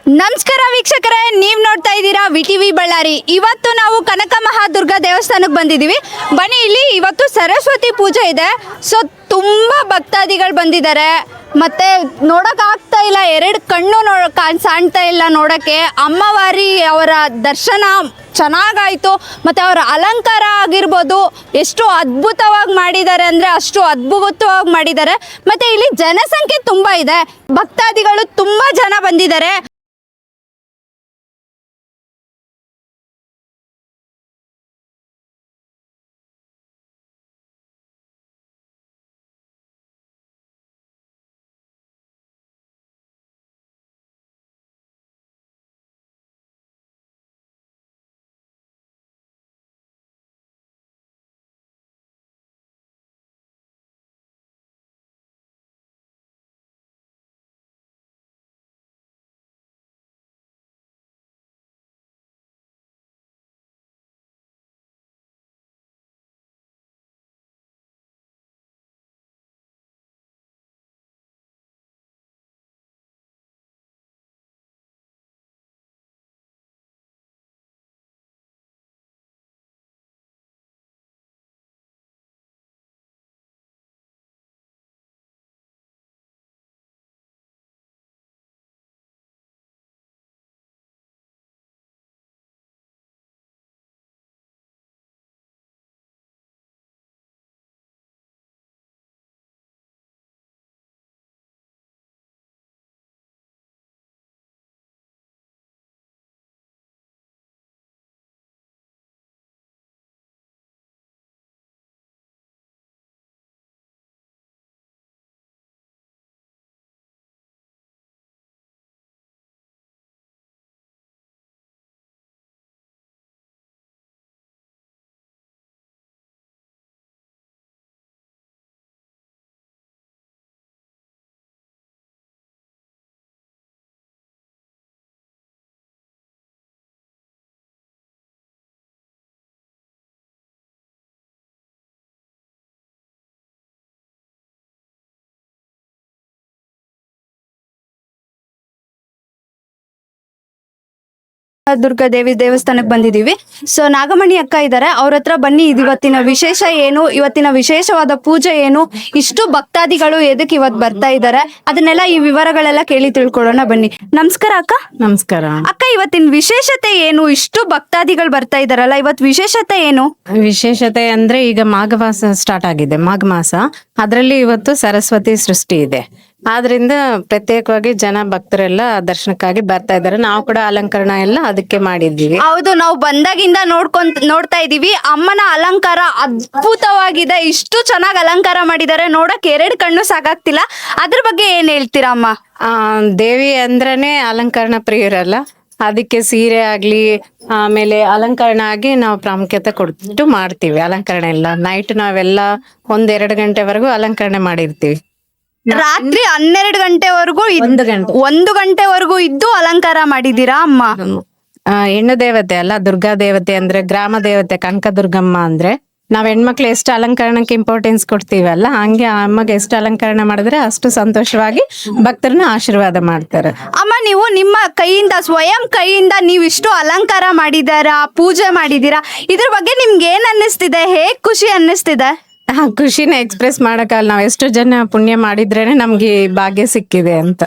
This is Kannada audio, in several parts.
ನಮಸ್ಕಾರ ವೀಕ್ಷಕರೇ, ನೀವು ನೋಡ್ತಾ ಇದ್ದೀರಾ ವಿಟಿವಿ ಬಳ್ಳಾರಿ. ಇವತ್ತು ನಾವು ಕನಕ ಮಹಾದುರ್ಗಾ ದೇವಸ್ಥಾನಕ್ಕೆ ಬಂದಿದ್ದೀವಿ. ಬನ್ನಿ, ಇಲ್ಲಿ ಇವತ್ತು ಸರಸ್ವತಿ ಪೂಜೆ ಇದೆ. ಸೊ ತುಂಬ ಭಕ್ತಾದಿಗಳು ಬಂದಿದ್ದಾರೆ. ಮತ್ತೆ ನೋಡೋಕ್ಕಾಗ್ತಾ ಇಲ್ಲ, ಎರಡು ಕಣ್ಣು ಕಾಣ್ತಾ ಇಲ್ಲ ನೋಡೋಕ್ಕೆ. ಅಮ್ಮವಾರಿ ಅವರ ದರ್ಶನ ಚೆನ್ನಾಗಾಯಿತು. ಮತ್ತು ಅವರ ಅಲಂಕಾರ ಆಗಿರ್ಬೋದು, ಎಷ್ಟು ಅದ್ಭುತವಾಗಿ ಮಾಡಿದ್ದಾರೆ ಅಂದರೆ ಅಷ್ಟು ಅದ್ಭುತವಾಗಿ ಮಾಡಿದ್ದಾರೆ. ಮತ್ತು ಇಲ್ಲಿ ಜನಸಂಖ್ಯೆ ತುಂಬ ಇದೆ, ಭಕ್ತಾದಿಗಳು ತುಂಬ ಜನ ಬಂದಿದ್ದಾರೆ. ದುರ್ಗಾ ದೇವಿ ದೇವಸ್ಥಾನಕ್ಕೆ ಬಂದಿದ್ದೀವಿ. ಸೊ ನಾಗಮಣಿ ಅಕ್ಕ ಇದ್ದಾರೆ, ಅವ್ರ ಹತ್ರ ಬನ್ನಿ, ಇವತ್ತಿನ ವಿಶೇಷ ಏನು, ಇವತ್ತಿನ ವಿಶೇಷವಾದ ಪೂಜೆ ಏನು, ಇಷ್ಟು ಭಕ್ತಾದಿಗಳು ಎದಕ್ಕೆ ಇವತ್ತು ಬರ್ತಾ ಇದ್ದಾರೆ, ಅದನ್ನೆಲ್ಲ ಈ ವಿವರಗಳೆಲ್ಲ ಕೇಳಿ ತಿಳ್ಕೊಳ್ಳೋಣ ಬನ್ನಿ. ನಮಸ್ಕಾರ ಅಕ್ಕ. ನಮಸ್ಕಾರ ಅಕ್ಕ, ಇವತ್ತಿನ ವಿಶೇಷತೆ ಏನು? ಇಷ್ಟು ಭಕ್ತಾದಿಗಳು ಬರ್ತಾ ಇದಾರಲ್ಲ, ಇವತ್ತು ವಿಶೇಷತೆ ಏನು? ವಿಶೇಷತೆ ಅಂದ್ರೆ ಈಗ ಮಾಘ ಮಾಸ ಸ್ಟಾರ್ಟ್ ಆಗಿದೆ, ಮಾಘ ಮಾಸ. ಅದರಲ್ಲಿ ಇವತ್ತು ಸರಸ್ವತಿ ಸೃಷ್ಟಿ ಇದೆ. ಆದ್ರಿಂದ ಪ್ರತ್ಯೇಕವಾಗಿ ಜನ ಭಕ್ತರೆಲ್ಲ ದರ್ಶನಕ್ಕಾಗಿ ಬರ್ತಾ ಇದ್ದಾರೆ. ನಾವು ಕೂಡ ಅಲಂಕರಣ ಎಲ್ಲ ಅದಕ್ಕೆ ಮಾಡಿದ್ದೀವಿ. ಹೌದು, ನಾವು ಬಂದಾಗಿಂದ ನೋಡ್ತಾ ಇದೀವಿ. ಅಮ್ಮನ ಅಲಂಕಾರ ಅದ್ಭುತವಾಗಿದೆ. ಇಷ್ಟು ಚೆನ್ನಾಗಿ ಅಲಂಕಾರ ಮಾಡಿದ್ದಾರೆ, ನೋಡಕ್ ಎರಡು ಕಣ್ಣು ಸಾಕಾಗ್ತಿಲ್ಲ. ಅದ್ರ ಬಗ್ಗೆ ಏನ್ ಹೇಳ್ತೀರಾ ಅಮ್ಮ? ದೇವಿ ಅಂದ್ರನೇ ಅಲಂಕರಣ ಪ್ರಿಯರಲ್ಲ, ಅದಕ್ಕೆ ಸೀರೆ ಆಗ್ಲಿ ಆಮೇಲೆ ಅಲಂಕರಣ ಆಗಿ ನಾವು ಪ್ರಾಮುಖ್ಯತೆ ಕೊಟ್ಟು ಮಾಡ್ತೀವಿ. ಅಲಂಕರಣ ಎಲ್ಲ ನೈಟ್ ನಾವೆಲ್ಲ 1-2 ಗಂಟೆವರೆಗೂ ಅಲಂಕರಣೆ ಮಾಡಿರ್ತೀವಿ. ರಾತ್ರಿ 12 ಗಂಟೆವರೆಗೂ 1 ಗಂಟೆವರೆಗೂ ಇದ್ದು ಅಲಂಕಾರ ಮಾಡಿದೀರಾ ಅಮ್ಮ? ಹೆಣ್ಣು ದೇವತೆ ಅಲ್ಲ, ದುರ್ಗಾ ದೇವತೆ ಅಂದ್ರೆ ಗ್ರಾಮ ದೇವತೆ ಕನಕದುರ್ಗಮ್ಮ ಅಂದ್ರೆ ನಾವ್ ಹೆಣ್ಮಕ್ಳು ಎಷ್ಟು ಅಲಂಕರಣಕ್ಕೆ ಇಂಪಾರ್ಟೆನ್ಸ್ ಕೊಡ್ತೀವಲ್ಲ, ಹಂಗೆ ಆ ಅಮ್ಮಗೆ ಎಷ್ಟು ಅಲಂಕರಣ ಮಾಡಿದ್ರೆ ಅಷ್ಟು ಸಂತೋಷವಾಗಿ ಭಕ್ತರನ್ನ ಆಶೀರ್ವಾದ ಮಾಡ್ತಾರೆ. ಅಮ್ಮ, ನೀವು ನಿಮ್ಮ ಕೈಯಿಂದ, ಸ್ವಯಂ ಕೈಯಿಂದ ನೀವು ಇಷ್ಟು ಅಲಂಕಾರ ಮಾಡಿದಾರ, ಪೂಜೆ ಮಾಡಿದೀರಾ, ಇದ್ರ ಬಗ್ಗೆ ನಿಮ್ಗೆ ಏನ್ ಅನ್ನಿಸ್ತಿದೆ? ಹೇಗ್ ಖುಷಿ ಅನ್ನಿಸ್ತಿದೆ? ಖುಷಿನ ಎಕ್ಸ್ಪ್ರೆಸ್ ಮಾಡಕ್ಕಲ್ಲ, ನಾವ್ ಎಷ್ಟು ಜನ ಪುಣ್ಯ ಮಾಡಿದ್ರೇನೆ ನಮ್ಗೆ ಭಾಗ್ಯ ಸಿಕ್ಕಿದೆ ಅಂತ.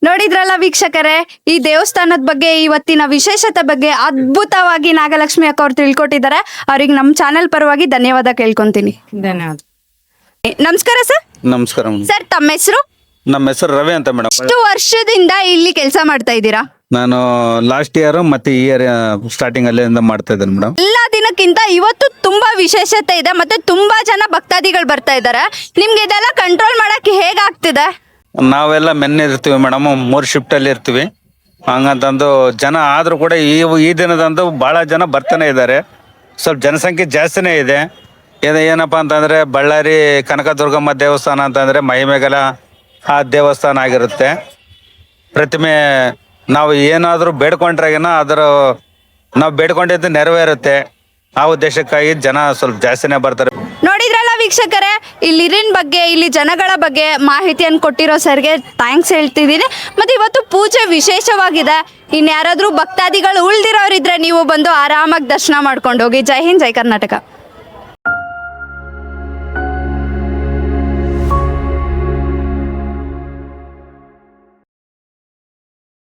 ನೋಡಿದ್ರಲ್ಲ ವೀಕ್ಷಕರೇ, ಈ ದೇವಸ್ಥಾನದ ಬಗ್ಗೆ, ಇವತ್ತಿನ ವಿಶೇಷತೆ ಬಗ್ಗೆ ಅದ್ಭುತವಾಗಿ ನಾಗಲಕ್ಷ್ಮಿ ಅಕ್ಕ ಅವ್ರು ತಿಳ್ಕೊಟ್ಟಿದ್ದಾರೆ. ಅವ್ರಿಗೆ ನಮ್ಮ ಚಾನೆಲ್ ಪರವಾಗಿ ಧನ್ಯವಾದ ಕೇಳ್ಕೊಂತೀನಿ. ಧನ್ಯವಾದ. ನಮಸ್ಕಾರ ಸರ್. ನಮಸ್ಕಾರ ಸರ್, ತಮ್ಮ ಹೆಸರು? ನಮ್ಮ ಹೆಸರು ರವಿ ಅಂತ ಮೇಡಮ್. ಎಷ್ಟು ವರ್ಷದಿಂದ ಇಲ್ಲಿ ಕೆಲಸ ಮಾಡ್ತಾ ಇದ್ದೀರಾ? ನಾನು ಲಾಸ್ಟ್ ಇಯರ್ ಮತ್ತೆ ಈ ಇಯರ್ ಸ್ಟಾರ್ಟಿಂಗ್ ಅಲ್ಲಿಂದ ಮಾಡ್ತಾ ಇದ್ದೇನೆ ಮೇಡಮ್. ಎಲ್ಲ ದಿನಕ್ಕಿಂತ ಇವತ್ತು ತುಂಬಾ ವಿಶೇಷತೆ ಇದೆ, ಮತ್ತೆ ತುಂಬಾ ಜನ ಭಕ್ತಾದಿಗಳು ಬರ್ತಾ ಇದ್ದಾರೆ. ನಿಮ್ಗೆ ಇದೆಲ್ಲ ಕಂಟ್ರೋಲ್ ಮಾಡಕ್ಕೆ ಹೇಗಾಗ್ತಿದೆ? ನಾವೆಲ್ಲ ಮೆನ್ನೆ ಇರ್ತೀವಿ ಮೇಡಮ್, 3 ಶಿಫ್ಟ್ ಅಲ್ಲಿ ಇರ್ತೀವಿ. ಹಂಗಂತಂದು ಜನ ಆದ್ರೂ ಕೂಡ ಈ ದಿನದಂದು ಬಹಳ ಜನ ಬರ್ತಾನೆ ಇದ್ದಾರೆ. ಸ್ವಲ್ಪ ಜನಸಂಖ್ಯೆ ಜಾಸ್ತಿನೇ ಇದೆ. ಏನಪ್ಪಾ ಅಂತಂದ್ರೆ ಬಳ್ಳಾರಿ ಕನಕದುರ್ಗಮ್ಮ ದೇವಸ್ಥಾನ ಅಂತಂದ್ರೆ ಮಹಿಮೆಗಲ ಆ ದೇವಸ್ಥಾನ ಆಗಿರುತ್ತೆ. ಪ್ರತಿಮೆ ನಾವು ಏನಾದರೂ ಬೇಡ್ಕೊಂಡ್ರಾಗೇನ ನಾವು ಬೇಡ್ಕೊಂಡಿದ್ದು ನೆರವೇರುತ್ತೆ. ಆ ಉದ್ದೇಶಕ್ಕಾಗಿ ಜನ ಸ್ವಲ್ಪ ಜಾಸ್ತಿನೇ ಬರ್ತಾರೆ. ನೋಡಿದ್ರಲ್ಲ ವೀಕ್ಷಕರೇ, ಇಲ್ಲಿರಿನ ಬಗ್ಗೆ, ಇಲ್ಲಿ ಜನಗಳ ಬಗ್ಗೆ ಮಾಹಿತಿಯನ್ನು ಕೊಟ್ಟಿರೋ ಸರ್ಗೆ ಥ್ಯಾಂಕ್ಸ್ ಹೇಳ್ತಿದ್ದೀನಿ. ಮತ್ತು ಇವತ್ತು ಪೂಜೆ ವಿಶೇಷವಾಗಿದೆ. ಇನ್ಯಾರಾದರೂ ಭಕ್ತಾದಿಗಳು ಉಳ್ದಿರೋರಿದ್ರೆ ನೀವು ಬಂದು ಆರಾಮಾಗಿ ದರ್ಶನ ಮಾಡ್ಕೊಂಡು ಹೋಗಿ. ಜೈ ಹಿಂದ್, ಜೈ ಕರ್ನಾಟಕ.